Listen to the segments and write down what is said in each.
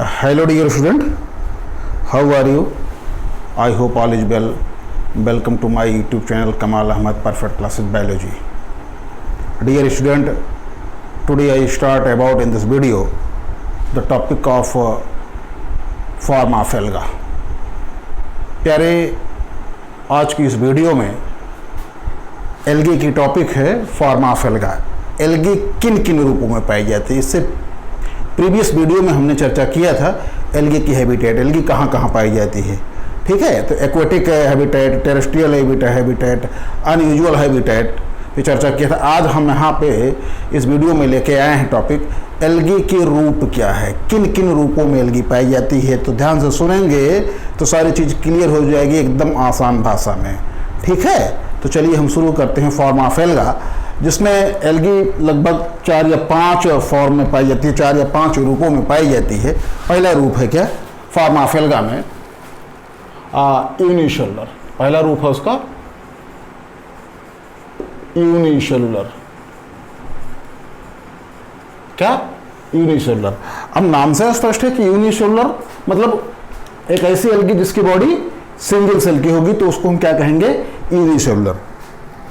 Hello dear student, how are you? I hope all is well. Welcome to my YouTube channel Kamal Ahmed Perfect Classes Biology. Dear student, today I start about in this video the topic of form of alga. प्यारे, आज की इस video में algae की topic है form of alga. Algae किन किन रूपों में पाई जाती है, इससे प्रीवियस वीडियो में हमने चर्चा किया था एल्गी की हैबिटेट, एल्गी कहाँ कहाँ पाई जाती है। ठीक है, तो aquatic habitat, terrestrial habitat, unusual habitat पे चर्चा किया था। आज हम यहाँ पे इस वीडियो में लेके आए हैं टॉपिक एल्गी के रूप क्या है, किन किन रूपों में एल्गी पाई जाती है। तो ध्यान से सुनेंगे तो सारी चीज़ क्लियर हो जाएगी एकदम आसान भाषा में। ठीक है, तो चलिए हम शुरू करते हैं फॉर्म ऑफ एल्गा, जिसमें एल्गी लगभग 4 या 5 फॉर्म में पाई जाती है, 4 या 5 रूपों में पाई जाती है। पहला रूप है क्या फॉर्म ऑफ एल्गा में, यूनिसेलुलर। पहला रूप है उसका यूनिसेलुलर। क्या? यूनिसेलुलर। अब नाम से स्पष्ट है कि यूनिसेलुलर मतलब एक ऐसी एल्गी जिसकी बॉडी सिंगल सेल की होगी, तो उसको हम क्या कहेंगे? यूनिसेलुलर,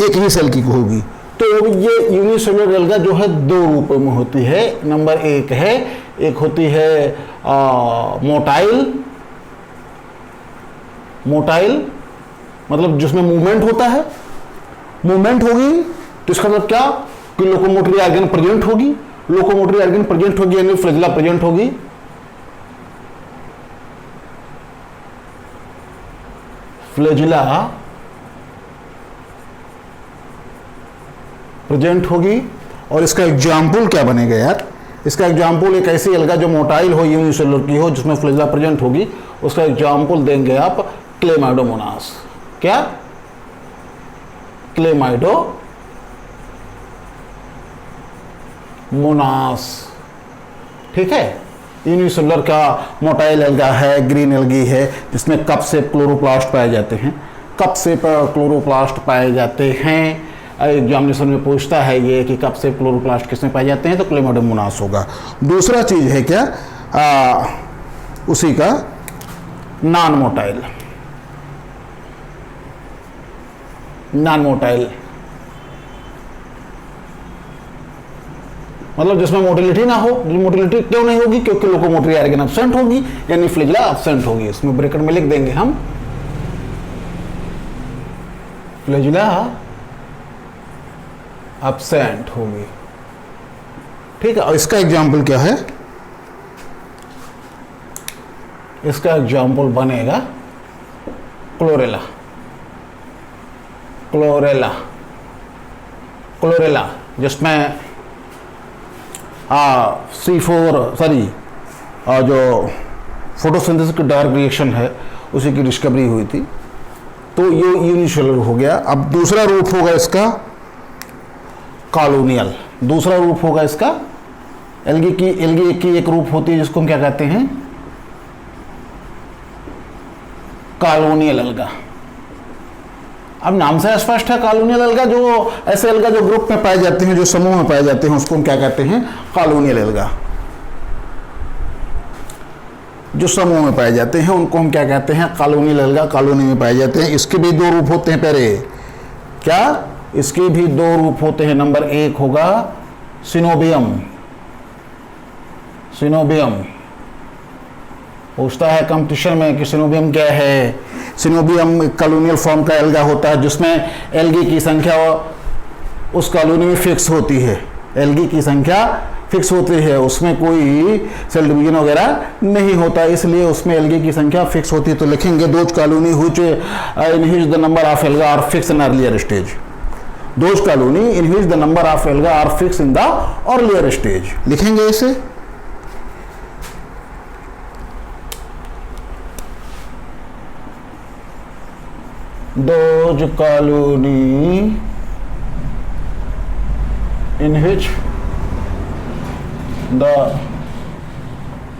एक ही सेल की होगी। तो ये यूनिसेलुलर एल्गा जो है 2 रूपों में होती है। नंबर 1 है, एक होती है मोटाइल। मोटाइल मतलब जिसमें मूवमेंट होता है, मूवमेंट होगी तो इसका मतलब क्या कि लोकोमोटरी ऑर्गन प्रेजेंट होगी। लोकोमोटरी ऑर्गन प्रेजेंट होगी यानी फ्लैजिला प्रेजेंट होगी। फ्लैजिला प्रेजेंट होगी। और इसका एग्जाम्पल क्या बनेगा यार? इसका एग्जाम्पल एक ऐसी एल्गा जो मोटाइल हो, यूनिसेलुलर की हो, जिसमें फ्लैजिला प्रेजेंट होगी, उसका एग्जाम्पल देंगे आप क्लेमाइडोमोनास। क्या? क्लेमाइडोमोनास। ठीक है, यूनिसेलुलर का मोटाइल एल्गा है, ग्रीन एल्गी है, जिसमें कप से क्लोरोप्लास्ट पाए जाते हैं। कप से क्लोरोप्लास्ट पाए जाते हैं। एग्जामिनेशन में पूछता है ये कि कप से क्लोरोप्लास्ट किसमें पाए जाते हैं, तो क्लेमाइडोमोनास होगा। दूसरा चीज है क्या उसी का नॉन मोटाइल। नॉन मोटाइल मतलब जिसमें मोटिलिटी ना हो। मोटिलिटी क्यों नहीं होगी? क्योंकि लोकोमोटरी ऑर्गन एब्सेंट होगी यानी फ्लैजिला एब्सेंट होगी। इसमें ब्रैकेट में लिख देंगे हम फ्लैजिला एब्सेंट होगी। ठीक है, और इसका एग्जाम्पल क्या है? इसका एग्जाम्पल बनेगा क्लोरेला। क्लोरेला क्लोरेला जिसमें जो फोटोसिंथेसिस की डार्क रिएक्शन है उसी की डिस्कवरी हुई थी। तो ये यूनिसेलुलर हो गया। अब दूसरा रूप होगा इसका कॉलोनियल। दूसरा रूप होगा इसका एल्गी की एक रूप होती है जिसको हम क्या कहते हैं? Colonial alga. अब नाम से स्पष्ट है कॉलोनियल एल्गा, जो ऐसे एल्गा जो ग्रुप में पाए जाते हैं, जो समूह में पाए जाते हैं, उसको हम क्या कहते हैं? Colonial alga. जो समूह में पाए जाते हैं उनको हम क्या कहते हैं? Colonial alga. कॉलोनी में पाए जाते हैं। इसके भी 2 रूप होते हैं। पहले क्या? इसके भी 2 रूप होते हैं। नंबर 1 होगा सिनोबियम। सिनोबियम पूछता है कंपटीशन में कि सिनोबियम क्या है। सिनोबियम कॉलोनियल फॉर्म का एल्गा होता है जिसमें एल्गी की संख्या उस कॉलोनी में फिक्स होती है। एल्गी की संख्या फिक्स होती है, उसमें कोई सेल डिवीजन वगैरह नहीं होता, इसलिए उसमें एल्गी की संख्या फिक्स होती है। तो लिखेंगे those colony which in which the number of alga are fix in earlier stage. Those colony in which the number of alga are fix in the earlier stage. लिखेंगे इसे। Those colony in which the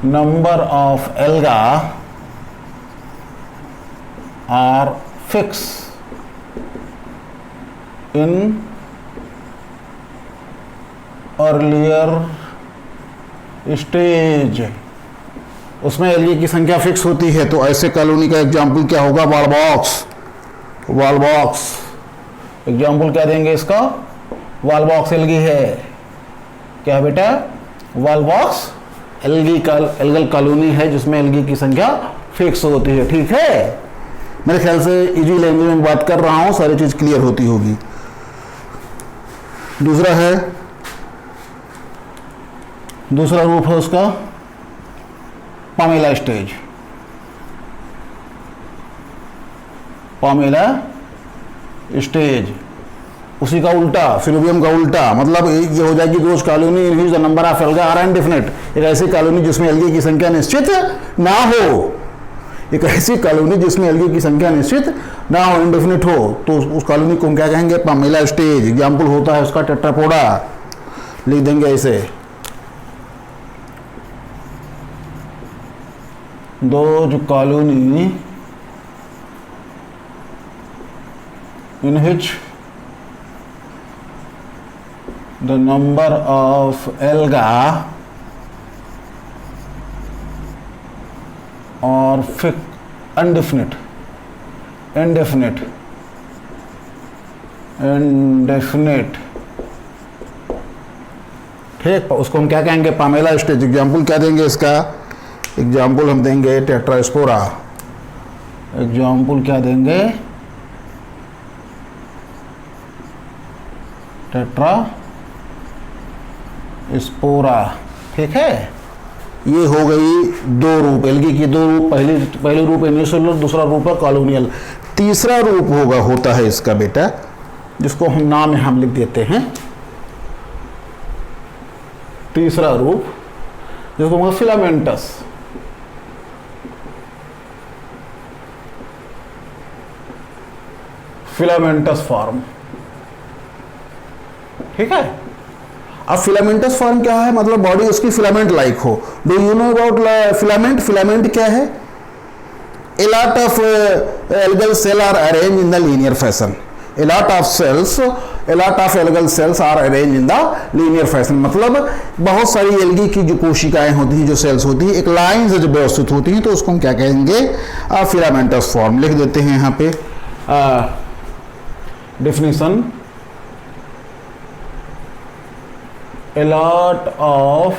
number of alga are fixed in earlier stage उसमें algae की संख्या fix होती है। तो ऐसे colony का एग्जाम्पल क्या होगा? Wall box. Wall box example क्या देंगे इसका? वॉल बॉक्स एलगी है। क्या है बेटा? वॉल बॉक्स एल्गल कॉलोनी है जिसमें एलगी की संख्या फिक्स होती है। ठीक है, मेरे ख्याल से इजी लैंग्वेज में बात कर रहा हूं, सारी चीज क्लियर होती होगी। दूसरा रूप है उसका पामेला स्टेज। पामेला स्टेज उसी का उल्टा, फिलोबियम का उल्टा, मतलब ये हो जाएगी those colony in which the number of alga are indefinite. एक ऐसी कॉलोनी जिसमें एल्गी की संख्या निश्चित ना हो, एक ऐसी कॉलोनी जिसमें एल्गी की संख्या निश्चित ना हो, इनडेफिनिट हो, तो उस कॉलोनी को हम क्या कहेंगे? Pamela stage. एग्जाम्पल होता है उसका टेट्रापोडा। लिख देंगे ऐसे, those colony in which the number of alga or indefinite ठीक, उसको हम क्या कहेंगे? Pamela stage. एग्जाम्पल क्या देंगे इसका? एग्जाम्पल हम देंगे टेट्रास्पोरा। एग्जाम्पल क्या देंगे? Tetra Spora. ठीक है, ये हो गई दो रूप एल्गी की, दो रूप। पहले रूप यूनिसेलुलर, दूसरा रूप है कॉलोनियल। तीसरा रूप होता है इसका बेटा, जिसको हम नाम यहां लिख देते हैं। तीसरा रूप जिसको हम फिलामेंटस। Filamentous form. ठीक है, अब फिलामेंटस फॉर्म क्या है? मतलब बॉडी उसकी फिलामेंट लाइक हो। Do you know about filament? Filament क्या है? A lot of algal cell are arranged in the linear fashion. A lot of algal cells are arranged in the linear fashion. मतलब बहुत सारी algae की जो कोशिकाएं होती हैं, जो सेल्स होती हैं, एक लाइन से जब व्यवस्थित होती हैं, तो उसको हम क्या कहेंगे? Filamentous form. लिख देते हैं यहाँ पे definition. A lot of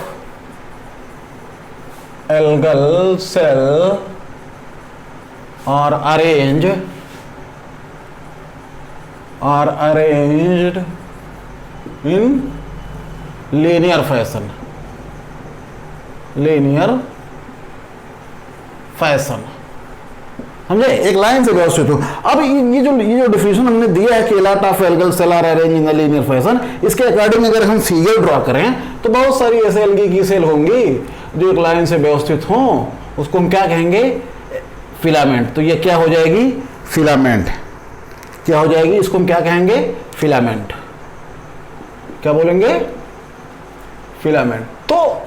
algal cell are arranged in linear fashion. समझे? एक लाइन से व्यवस्थित हो। अब ये जो डिफिनेशन हमने दिया है कि lot of algal cell are arrange in the linear fashion, इसके अकॉर्डिंग अगर हम फिगर ड्रॉ करें तो बहुत सारी ऐसे एल्गी की सेल होंगी जो एक लाइन से व्यवस्थित हों, उसको हम क्या कहेंगे? फिलामेंट। तो ये क्या हो जाएगी? फिलामेंट। क्या हो जाएगी? इसको हम क्या कहेंगे? फिलामेंट। क्या बोलेंगे? फिलामेंट। तो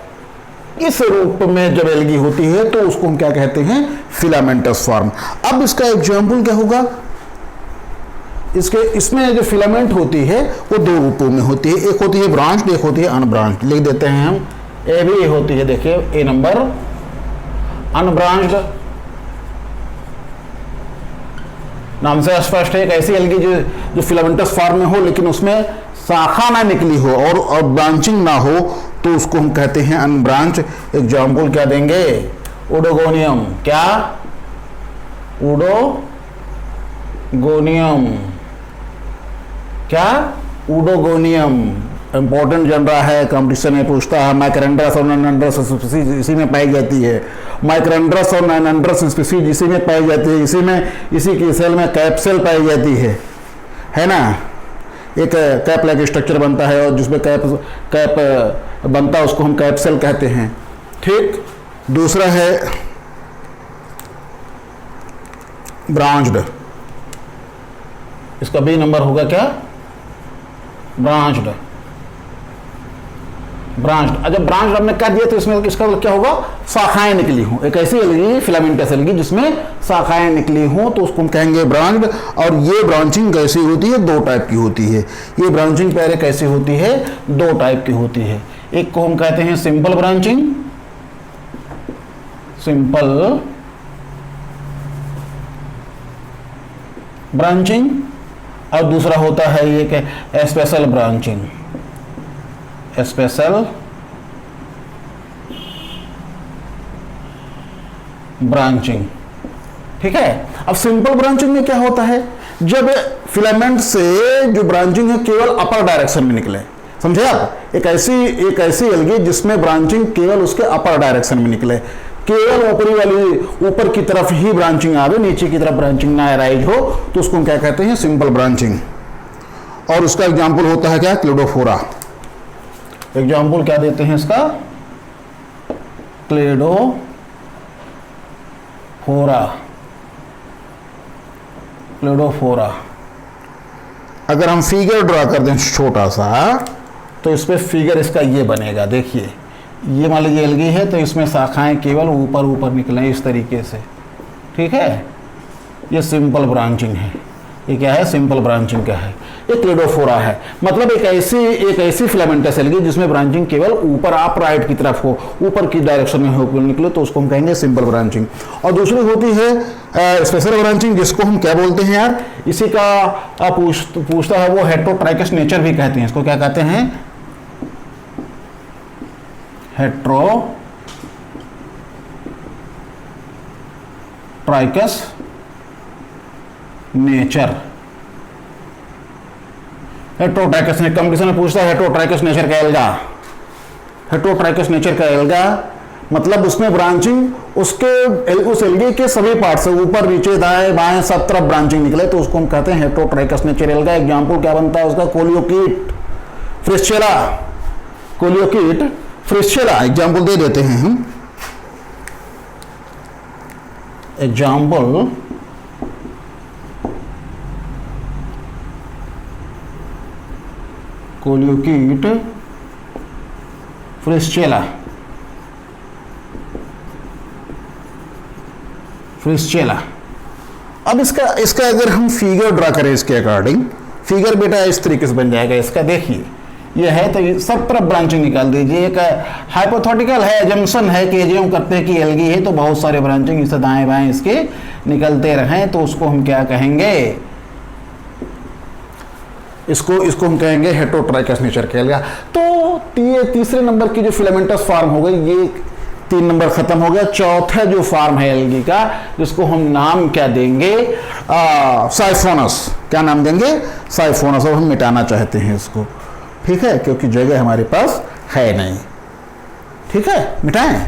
इस रूप में जब एल्गी होती है तो उसको हम क्या कहते हैं? Filamentous form. अब इसका एग्जाम्पल क्या होगा? इसमें जो फिलामेंट होती है वो दो रूपों में होती है। एक होती है ब्रांच्ड, एक होती है अनब्रांच्ड। लिख देते हैं हम, ए भी होती है, देखिए ए नंबर अनब्रांच्ड। नाम से स्पष्ट है, एक ऐसी एल्गी जो फिलामेंटस फॉर्म में हो लेकिन उसमें शाखा ना निकली हो और ब्रांचिंग ना हो, तो उसको हम कहते हैं अनब्रांच। एग्जाम्पल क्या देंगे? ओडोगोनियम। क्या? ओडोगोनियम। क्या? ओडोगोनियम। इंपॉर्टेंट जनरा है, कंपटीशन में पूछता है। माइक्रोएंड्रस और नॉनएंड्रस स्पीसीज इसी में पाई जाती है। माइक्रोएंड्रस और नॉनएंड्रस स्पीसीज इसी में पाई जाती है। इसी की सेल में कैप्सेल पाई जाती है ना? एक कैप लाइक स्ट्रक्चर बनता है और जिसमें कैप बनता है उसको हम कैप्सेल कहते हैं। ठीक। दूसरा है ब्रांच्ड। इसका बी नंबर होगा क्या? ब्रांच्ड। जब ब्रांच हमने कर दिया तो इसमें इसका क्या होगा? शाखाएं निकली हों। एक ऐसी एल्गी फिलामेंटस एल्गी जिसमें शाखाएं निकली हों तो उसको हम कहेंगे ब्रांच्ड। और ये ब्रांचिंग कैसी होती है? दो टाइप की होती है। ये ब्रांचिंग पहले कैसी होती है? दो टाइप की होती है। एक को हम कहते हैं सिंपल ब्रांचिंग। सिंपल ब्रांचिंग, और दूसरा होता है ये कि स्पेशल ब्रांचिंग, स्पेशल ब्रांचिंग। ठीक है। अब सिंपल ब्रांचिंग में क्या होता है, जब फिलामेंट से जो ब्रांचिंग है केवल अपर डायरेक्शन में निकले। समझे आप? एक ऐसी एल्गी जिसमें ब्रांचिंग केवल उसके अपर डायरेक्शन में निकले, केवल ऊपर की तरफ ही ब्रांचिंग आवे, नीचे की तरफ ब्रांचिंग ना अराइज हो, तो उसको क्या कहते हैं, सिंपल ब्रांचिंग। और उसका एग्जाम्पल होता है क्या, क्लेडोफोरा। एग्जाम्पल क्या देते हैं इसका, क्लेडोफोरा। अगर हम फिगर ड्रा कर दें छोटा सा, तो इस पे फिगर इसका ये बनेगा। देखिए, ये मान लीजिए एल्गी है, तो इसमें शाखाएं केवल ऊपर निकलें इस तरीके से। ठीक है, ये सिंपल ब्रांचिंग है। ये क्या है, सिंपल ब्रांचिंग क्या है, ये क्लेडोफोरा है। मतलब एक ऐसी फिलामेंटस एल्गी जिसमें ब्रांचिंग केवल ऊपर अपराइट की तरफ हो, ऊपर की डायरेक्शन में हो निकले, तो उसको हम कहेंगे सिंपल ब्रांचिंग। और दूसरी होती है स्पेशल ब्रांचिंग, जिसको हम क्या बोलते हैं यार, इसी का पूछता है वो, हेट्रोट्राइकस नेचर भी कहते हैं इसको। क्या कहते हैं, हेट्रोट्राइकस नेचर। हेट्रोट्राइकस ने कंपटीशन में पूछता है हेट्रोट्राइकस नेचर का एल्गा। हेट्रोट्राइकस नेचर का एल्गा मतलब उसमें ब्रांचिंग उस एल्गे के सभी पार्ट से, ऊपर नीचे दाएं बाएं सब तरफ ब्रांचिंग निकले, तो उसको हम कहते हैं हेट्रोट्राइकस नेचर एल्गा। एग्जांपल क्या बनता है उसका, कोलियोकीट, फ्रिस्चेला। कोलियोकीट, फ्रिस्चेला एग्जांपल दे देते हैं हम। एग्जांपल कोलियोकीट, फ्रिस्चेला। अब इसका अगर हम फिगर ड्रा करें इसके अकॉर्डिंग, फिगर बेटा इस तरीके से बन जाएगा इसका। देखिए, ये है तो ये सब तरफ ब्रांचिंग निकाल दीजिए। एक हाइपोथेटिकल है, जंक्शन है कि ज्यों करते हैं कि एल्गी है तो बहुत सारे ब्रांचिंग इसे दाएं बाएं इसके निकलते रहें, तो उसको हम क्या कहेंगे, इसको हम कहेंगे हेट्रोट्राइकस नेचर का एल्गा। तो ये तीसरे नंबर की जो फिलामेंटस फॉर्म हो गई, ये 3 नंबर खत्म हो गया। चौथा जो फॉर्म है एल्गी का, जिसको हम नाम क्या देंगे, साइफोनस। क्या नाम देंगे, साइफोनस। और हम मिटाना चाहते हैं इसको। ठीक है, क्योंकि जगह हमारे पास है नहीं। ठीक है, मिटाएं।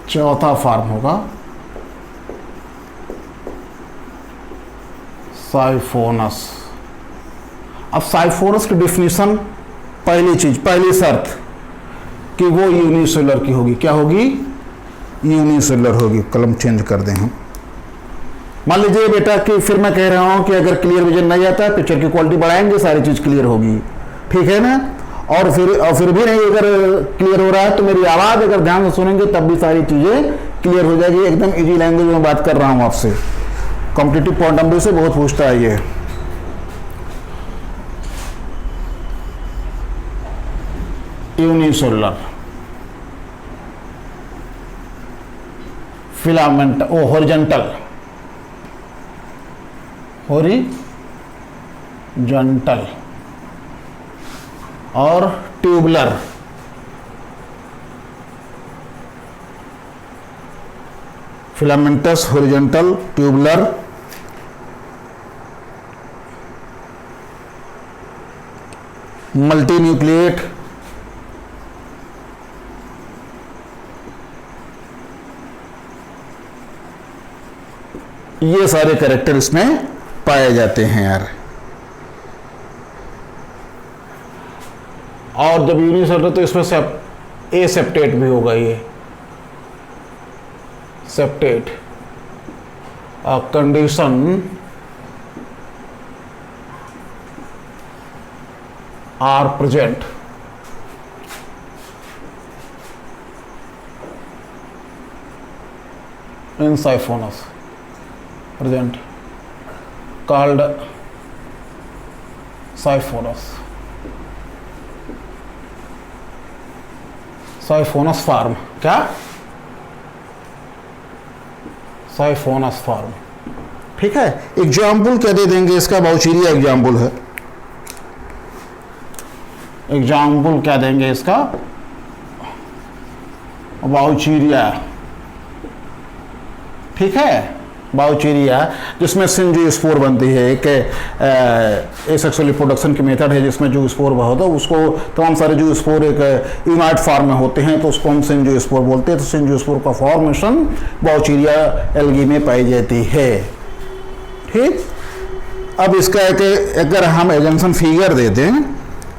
चौथा फॉर्म होगा साइफोनस। अब साइफोनस की डिफिनीशन, पहली शर्त कि वो यूनिसेलुलर की होगी। क्या होगी, यूनिसेलुलर होगी। कलम चेंज कर दें हम। मान लीजिए बेटा कि फिर मैं कह रहा हूं कि अगर क्लियर विजन नहीं आता, पिक्चर की क्वालिटी बढ़ाएंगे, सारी चीज क्लियर होगी। ठीक है ना। और फिर भी नहीं अगर क्लियर हो रहा है, तो मेरी आवाज अगर ध्यान से सुनेंगे तब भी सारी चीजें क्लियर हो जाएगी। एकदम इजी लैंग्वेज में बात कर रहा हूं आपसे। कॉम्पिटिटिव पॉइंट ऑफ व्यू से बहुत पूछता है ये। यूनिसेलुलर फिलामेंट, हॉरिजॉन्टल और ट्यूबुलर। फिलामेंटस, हॉरिजॉन्टल, ट्यूबुलर, मल्टीन्यूक्लिएट, ये सारे कैरेक्टर इसमें पाए जाते हैं यार। और जब यूनिसेलुलर तो इसमें से ए सेप्टेट भी होगा। ये septate condition are present in siphonous present called siphonous form. क्या siphonous form, ठीक है। एग्जाम्पल क्या दे देंगे इसका, बाउचीरिया एग्जाम्पल है। एग्जाम्पल क्या देंगे इसका, बाउचीरिया, ठीक है, बाउचीरिया, जिसमें सिंजियोस्पोर बनती है। एक एसेक्सुअल रिप्रोडक्शन की मेथड है जिसमें जो स्पोर होता है उसको, तमाम सारे जो स्पोर एक यूनाइट फॉर्म में होते हैं तो उसको हम सिंजियोस्पोर बोलते हैं। तो सिंजियोस्पोर का फॉर्मेशन बाउचीरिया एल्गी में पाई जाती है, ठीक। अब इसका एक अगर हम एजेंशन फिगर दे दें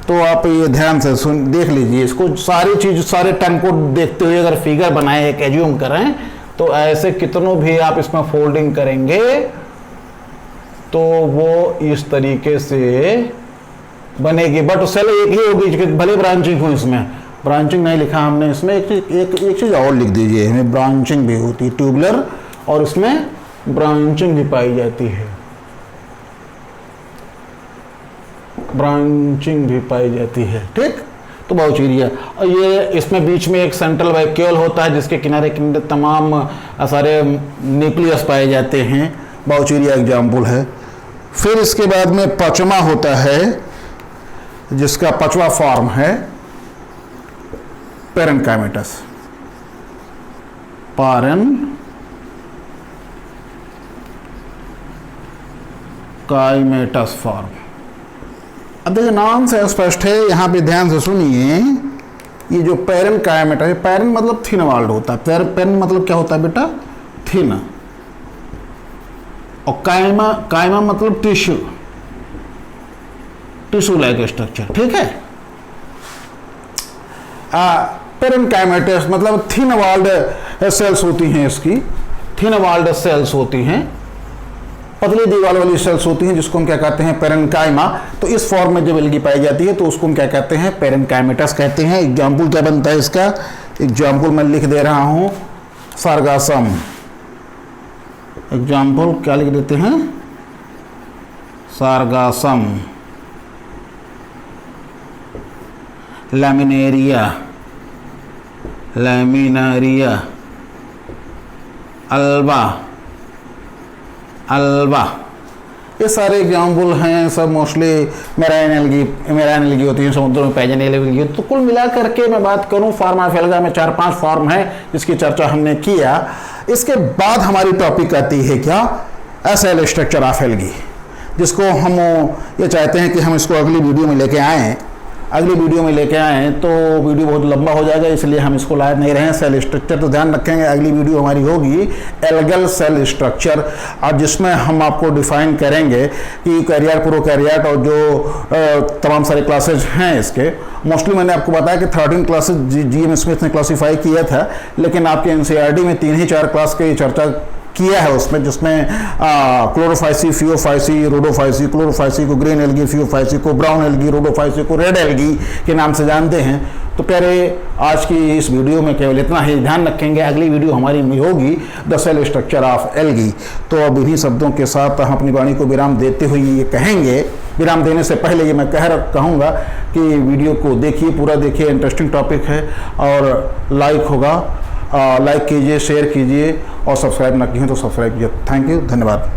तो आप ये ध्यान से देख लीजिए इसको, सारी चीज सारे टर्म को देखते हुए अगर फिगर बनाए, एक एज्यूम करें तो ऐसे कितनों भी आप इसमें फोल्डिंग करेंगे तो वो इस तरीके से बनेगी। बट सेल एक ही होगी, भले ब्रांचिंग हो, इसमें ब्रांचिंग नहीं लिखा हमने, इसमें एक चीज और लिख दीजिए, हमें ब्रांचिंग भी होती है, ट्यूबुलर, और इसमें ब्रांचिंग भी पाई जाती है, ब्रांचिंग भी पाई जाती है, ठीक। तो बाउचीरिया, ये इसमें बीच में एक सेंट्रल वैक्यूल होता है जिसके किनारे किनारे तमाम सारे न्यूक्लियस पाए जाते हैं, बाउचीरिया एग्जाम्पल है। फिर इसके बाद में पचमा होता है जिसका पचवा फॉर्म है पेरेनकाइमेटस, पेरेनकाइमेटस फॉर्म। अब देखिए नाम से स्पष्ट है, यहाँ पे ध्यान से सुनिए, ये जो पेरेनकाइमेटस है, पेरेन मतलब थिन वॉल्ड होता है, पेरेन मतलब क्या होता है बेटा, थिन, और काइमा मतलब टिश्यू, टिश्यू लाइक स्ट्रक्चर, ठीक है। पेरेनकाइमेटस मतलब थिन वॉल्ड सेल्स होती हैं, इसकी थिन वॉल्ड सेल्स होती हैं, पतली दीवार वाली सेल्स होती हैं जिसको हम क्या कहते हैं, पेरेनकाइमा। तो इस फॉर्म में जब एल्गी पाई जाती है तो उसको हम क्या कहते हैं, पेरेनकाइमेटस कहते हैं। एग्जाम्पल क्या बनता है इसका, एग्जाम्पल मैं लिख दे रहा हूं, सार्गासम। एग्जाम्पल क्या लिख देते हैं, सार्गासम, लैमिनेरिया, लैमिनारिया, अल्बा, अल्बा, ये सारे एग्जाम्पल हैं, सब मोस्टली मेराइन एल्गी होती है, समुद्रों में पाई जाने वाली एल्गी। तो कुल मिलाकर के मैं बात करूं, फार्माफेल्गा में 4-5 फॉर्म है जिसकी चर्चा हमने किया। इसके बाद हमारी टॉपिक आती है क्या, सेल स्ट्रक्चर ऑफ एल्गी, जिसको हम ये चाहते हैं कि हम इसको अगली वीडियो में लेके आएँ। अगली वीडियो में लेके आएँ तो वीडियो बहुत लंबा हो जाएगा, इसलिए हम इसको लाए नहीं रहे। सेल स्ट्रक्चर तो ध्यान रखेंगे, अगली वीडियो हमारी होगी एल्गल सेल स्ट्रक्चर, और जिसमें हम आपको डिफाइन करेंगे कि कैरियर, प्रोकैरियोट और जो तमाम सारे क्लासेज हैं इसके। मोस्टली मैंने आपको बताया कि 13 क्लासेज जीएम स्मिथ ने क्लासीफाई किया था, लेकिन आपके एनसीईआरटी में 3 ही 4 क्लास की चर्चा किया है उसमें, जिसमें क्लोरोफाइसी, फियोफाइसी, रोडोफाइसी, क्लोरोफाइसी को ग्रीन एल्गी, फियोफाइसी को ब्राउन एल्गी, रोडोफाइसी को रेड एल्गी के नाम से जानते हैं। तो प्यारे, आज की इस वीडियो में केवल इतना ही, ध्यान रखेंगे अगली वीडियो हमारी में होगी the cell structure of algae. तो अब इन्हीं शब्दों के साथ हम अपनी वाणी को विराम देते हुए ये कहेंगे, विराम देने से पहले ये मैं कहूँगा कि वीडियो को देखिए, पूरा देखिए, इंटरेस्टिंग टॉपिक है और लाइक होगा, लाइक कीजिए, शेयर कीजिए, और सब्सक्राइब ना किए तो सब्सक्राइब कीजिए। थैंक यू, धन्यवाद।